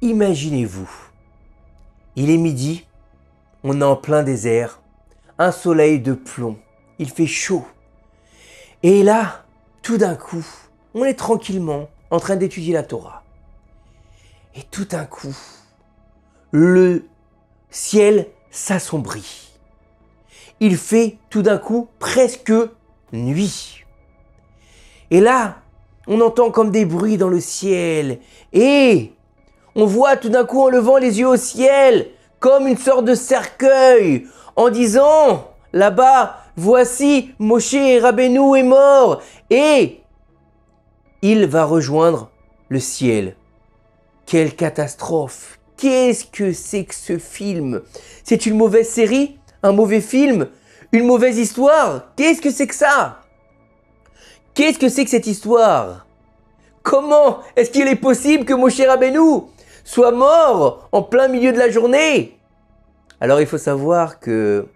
Imaginez-vous, il est midi, on est en plein désert, un soleil de plomb, il fait chaud. Et là, tout d'un coup, on est tranquillement en train d'étudier la Torah. Et tout d'un coup, le ciel s'assombrit. Il fait tout d'un coup presque nuit. Et là, on entend comme des bruits dans le ciel. Et on voit tout d'un coup en levant les yeux au ciel, comme une sorte de cercueil, en disant, là-bas, voici Moshe Rabbeinu est mort. Et il va rejoindre le ciel. Quelle catastrophe! Qu'est-ce que c'est que ce film? C'est une mauvaise série? Un mauvais film? Une mauvaise histoire? Qu'est-ce que c'est que ça? Qu'est-ce que c'est que cette histoire? Comment est-ce qu'il est possible que Moshe Rabbeinu soit mort en plein milieu de la journée? Alors il faut savoir que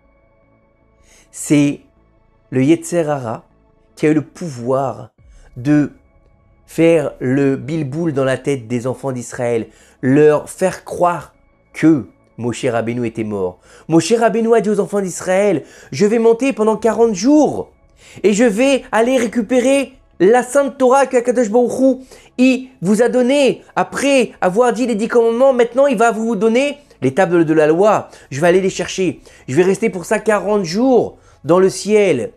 c'est le Yetzer Hara qui a eu le pouvoir de faire le bilboul dans la tête des enfants d'Israël, leur faire croire que Moshe Rabbeinu était mort. Moshe Rabbeinu a dit aux enfants d'Israël, je vais monter pendant 40 jours et je vais aller récupérer la Sainte Torah que Akadosh Baruch Hu, il vous a donné. Après avoir dit les 10 commandements, maintenant il va vous donner les tables de la loi. Je vais aller les chercher. Je vais rester pour ça 40 jours dans le ciel.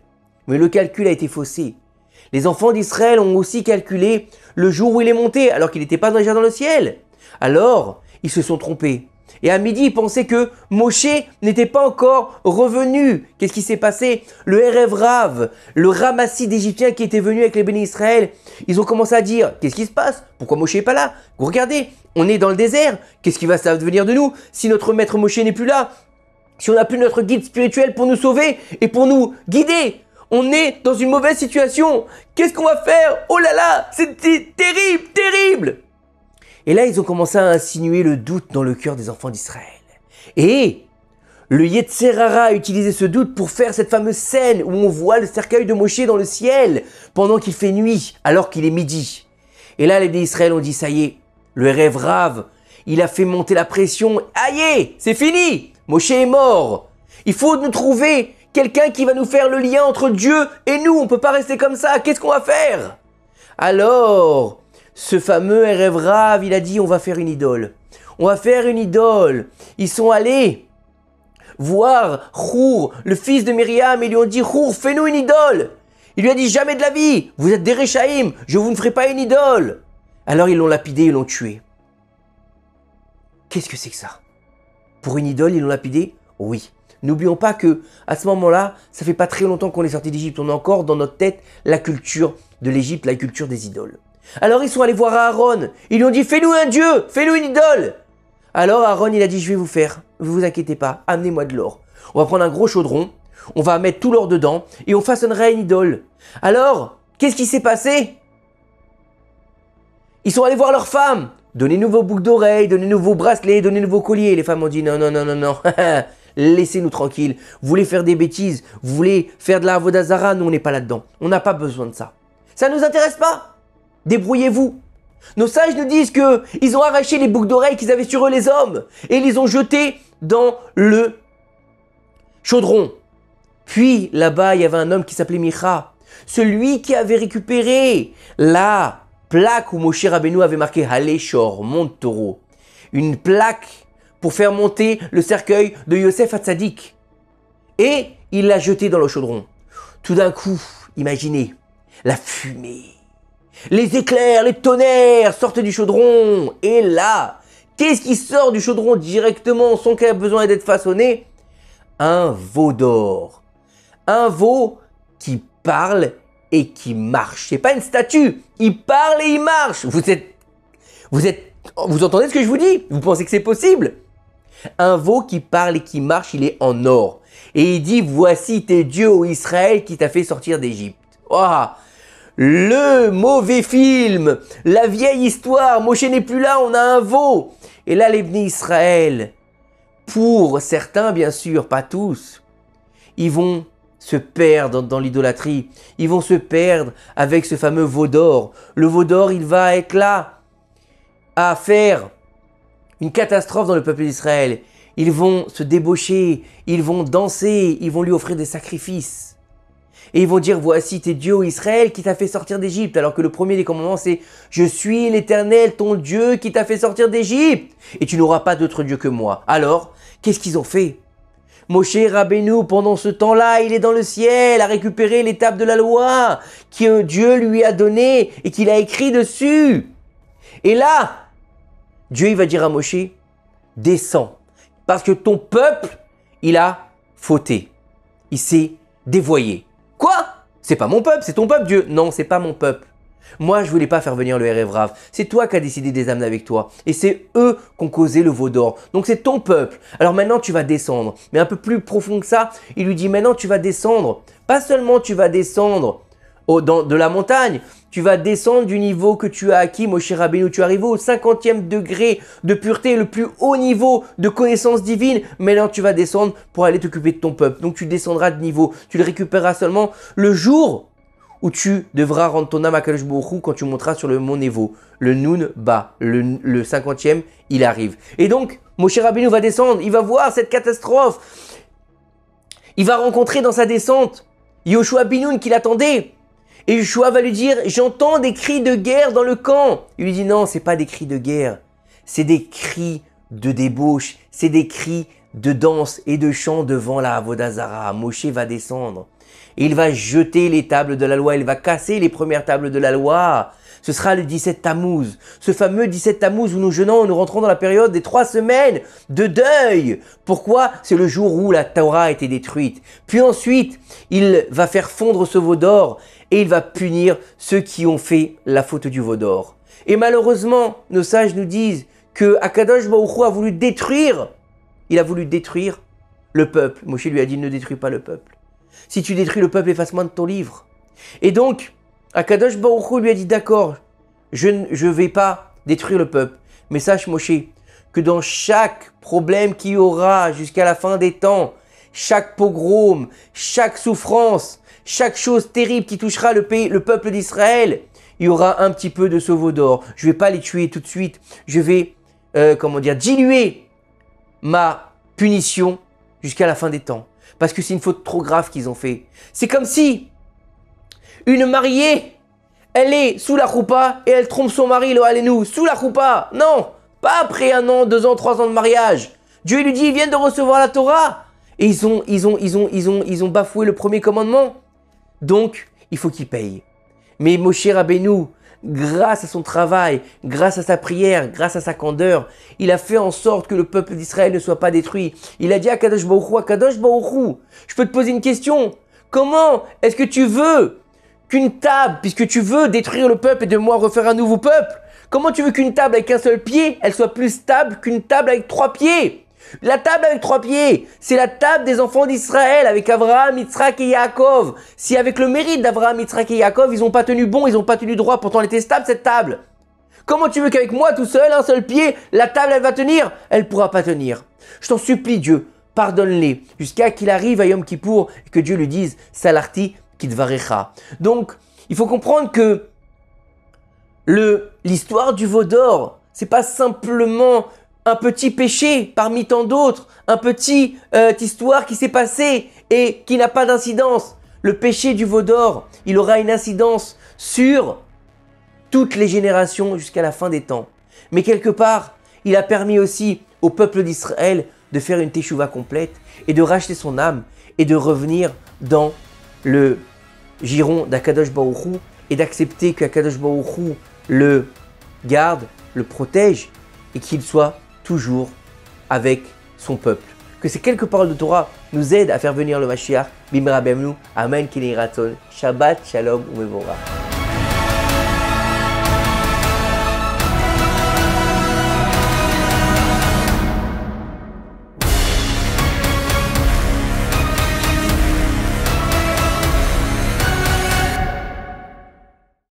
Mais le calcul a été faussé. Les enfants d'Israël ont aussi calculé le jour où il est monté, alors qu'il n'était pas déjà dans le ciel. Alors, ils se sont trompés. Et à midi, ils pensaient que Moshe n'était pas encore revenu. Qu'est-ce qui s'est passé? Le Erev Rav, le ramassis d'Égyptiens qui était venu avec les bénis Israël, ils ont commencé à dire, qu'est-ce qui se passe? Pourquoi Moshe n'est pas là? Regardez, on est dans le désert. Qu'est-ce qui va devenir de nous si notre maître Moshe n'est plus là? Si on n'a plus notre guide spirituel pour nous sauver et pour nous guider? On est dans une mauvaise situation. Qu'est-ce qu'on va faire? Oh là là, c'est terrible, terrible. Et là, ils ont commencé à insinuer le doute dans le cœur des enfants d'Israël. Et le Yetzer Hara a utilisé ce doute pour faire cette fameuse scène où on voit le cercueil de Moshe dans le ciel pendant qu'il fait nuit, alors qu'il est midi. Et là, les d'Israël ont dit, ça y est, le rêve Rav, il a fait monter la pression. Aïe, c'est fini, Moshe est mort. Il faut nous trouver quelqu'un qui va nous faire le lien entre Dieu et nous. On ne peut pas rester comme ça. Qu'est-ce qu'on va faire? Alors, ce fameux Erev Rav, il a dit, on va faire une idole. On va faire une idole. Ils sont allés voir Chour, le fils de Myriam, et lui ont dit, Chour, fais-nous une idole. Il lui a dit, jamais de la vie, vous êtes des Réchaïm, je vous ne ferai pas une idole. Alors ils l'ont lapidé, ils l'ont tué. Qu'est-ce que c'est que ça? Pour une idole, ils l'ont lapidé? Oui. N'oublions pas que à ce moment-là, ça fait pas très longtemps qu'on est sorti d'Égypte. On a encore dans notre tête la culture de l'Égypte, la culture des idoles. Alors ils sont allés voir Aaron. Ils lui ont dit, fais-nous un dieu, fais-nous une idole. Alors Aaron, il a dit, je vais vous faire. Ne vous inquiétez pas, amenez-moi de l'or. On va prendre un gros chaudron, on va mettre tout l'or dedans et on façonnera une idole. Alors, qu'est-ce qui s'est passé? Ils sont allés voir leurs femmes. Donnez-nous vos boucles d'oreilles, donnez-nous vos bracelets, donnez-nous vos colliers. Les femmes ont dit, non, non, non, non, non. Laissez-nous tranquilles. Vous voulez faire des bêtises, vous voulez faire de la Avodah Zara, nous on n'est pas là-dedans. On n'a pas besoin de ça. Ça ne nous intéresse pas. Débrouillez-vous. Nos sages nous disent qu'ils ont arraché les boucles d'oreilles qu'ils avaient sur eux les hommes et ils les ont jetées dans le chaudron. Puis là-bas, il y avait un homme qui s'appelait Micha, celui qui avait récupéré la plaque où Moshe Rabbeinu avait marqué Haléchor, monte taureau. Une plaque pour faire monter le cercueil de Yosef Hatzadik. Et il l'a jeté dans le chaudron. Tout d'un coup, imaginez, la fumée, les éclairs, les tonnerres sortent du chaudron. Et là, qu'est-ce qui sort du chaudron directement sans qu'il ait besoin d'être façonné? Un veau d'or. Un veau qui parle et qui marche. C'est pas une statue. Il parle et il marche. Vous entendez ce que je vous dis? Vous pensez que c'est possible? Un veau qui parle et qui marche, il est en or. Et il dit, voici tes dieux, ô Israël, qui t'a fait sortir d'Égypte. Oh, le mauvais film, la vieille histoire, Moshe n'est plus là, on a un veau. Et là, les bénis Israël, pour certains, bien sûr, pas tous, ils vont se perdre dans l'idolâtrie. Ils vont se perdre avec ce fameux veau d'or. Le veau d'or, il va être là à faire une catastrophe dans le peuple d'Israël. Ils vont se débaucher, ils vont danser, ils vont lui offrir des sacrifices. Et ils vont dire, voici tes dieux Israël qui t'a fait sortir d'Égypte. Alors que le premier des commandements c'est, je suis l'Éternel, ton Dieu qui t'a fait sortir d'Égypte. Et tu n'auras pas d'autre Dieu que moi. Alors, qu'est-ce qu'ils ont fait? Moshe Rabbeinu, pendant ce temps-là, il est dans le ciel à récupérer les tables de la loi que Dieu lui a données et qu'il a écrit dessus. Et là, Dieu il va dire à Moshe, descends, parce que ton peuple, il a fauté. Il s'est dévoyé. Quoi? C'est pas mon peuple, c'est ton peuple, Dieu. Non, c'est pas mon peuple. Moi, je voulais pas faire venir le Erev Rav. C'est toi qui as décidé de les amener avec toi. Et c'est eux qui ont causé le veau d'or. Donc c'est ton peuple. Alors maintenant, tu vas descendre. Mais un peu plus profond que ça, il lui dit maintenant, tu vas descendre. Pas seulement tu vas descendre de la montagne, tu vas descendre du niveau que tu as acquis, Moshe Rabbeinu. Tu arrives au 50e degré de pureté, le plus haut niveau de connaissance divine. Maintenant, tu vas descendre pour aller t'occuper de ton peuple. Donc tu descendras de niveau. Tu le récupéreras seulement le jour où tu devras rendre ton âme à Kadosh Baruch Hu quand tu monteras sur le mont Nevo. Le Nun Ba, le 50e, il arrive. Et donc, Moshe Rabbeinu va descendre, il va voir cette catastrophe. Il va rencontrer dans sa descente Yoshua Binoun qui l'attendait. Et Yoshua va lui dire, j'entends des cris de guerre dans le camp. Il lui dit, non, c'est pas des cris de guerre, c'est des cris de débauche, c'est des cris de danse et de chant devant la Avodah Zara. Moshe va descendre. Et il va jeter les tables de la loi, il va casser les premières tables de la loi. Ce sera le 17 Tammuz, ce fameux 17 Tammuz où nous jeûnons, nous rentrons dans la période des 3 semaines de deuil. Pourquoi? C'est le jour où la Torah a été détruite. Puis ensuite, il va faire fondre ce veau d'or et il va punir ceux qui ont fait la faute du veau d'or. Et malheureusement, nos sages nous disent que Akadosh Baruch Hu a voulu détruire, il a voulu détruire le peuple. Moshe lui a dit, ne détruis pas le peuple. Si tu détruis le peuple, efface-moi de ton livre. Et donc, Akadosh Baruch Hu lui a dit, d'accord, je ne vais pas détruire le peuple. Mais sache, Moshe, que dans chaque problème qu'il y aura jusqu'à la fin des temps, chaque pogrom, chaque souffrance, chaque chose terrible qui touchera le peuple d'Israël, il y aura un petit peu de ce veau d'or. Je ne vais pas les tuer tout de suite. Je vais, diluer ma punition jusqu'à la fin des temps. Parce que c'est une faute trop grave qu'ils ont fait. C'est comme si une mariée, elle est sous la choupa et elle trompe son mari, le Allénou, sous la choupa. Non, pas après 1 an, 2 ans, 3 ans de mariage. Dieu lui dit, ils viennent de recevoir la Torah. Et ils ont bafoué le premier commandement. Donc, il faut qu'ils payent. Mais Moshe Rabbeinu, grâce à son travail, grâce à sa prière, grâce à sa candeur, il a fait en sorte que le peuple d'Israël ne soit pas détruit. Il a dit à Kadosh Baruch Hu, je peux te poser une question. Comment est-ce que tu veux qu'une table, puisque tu veux détruire le peuple et de moi refaire un nouveau peuple, comment tu veux qu'une table avec un seul pied, elle soit plus stable qu'une table avec 3 pieds? La table avec 3 pieds, c'est la table des enfants d'Israël avec Abraham, Yitzhak et Yaakov. Si avec le mérite d'Abraham, Yitzhak et Yaakov, ils n'ont pas tenu bon, ils n'ont pas tenu droit, pourtant elle était stable cette table. Comment tu veux qu'avec moi tout seul, un seul pied, la table elle va tenir? Elle ne pourra pas tenir. Je t'en supplie Dieu, pardonne-les, jusqu'à qu'il arrive à Yom Kippour et que Dieu lui dise « Salarti kitvarecha ». Donc, il faut comprendre que l'histoire du veau d'or, c'est pas simplement un petit péché parmi tant d'autres, un petite histoire qui s'est passée et qui n'a pas d'incidence. Le péché du veau d'or, il aura une incidence sur toutes les générations jusqu'à la fin des temps. Mais quelque part, il a permis aussi au peuple d'Israël de faire une teshuva complète et de racheter son âme et de revenir dans le giron d'Akadosh Baruch Hu et d'accepter qu'Akadosh Baruch Hu le garde, le protège et qu'il soit toujours avec son peuple. Que ces quelques paroles de Torah nous aident à faire venir le Mashiach. Bimra Bemnu. Amen. Kili Ratzon. Shabbat Shalom Umevora.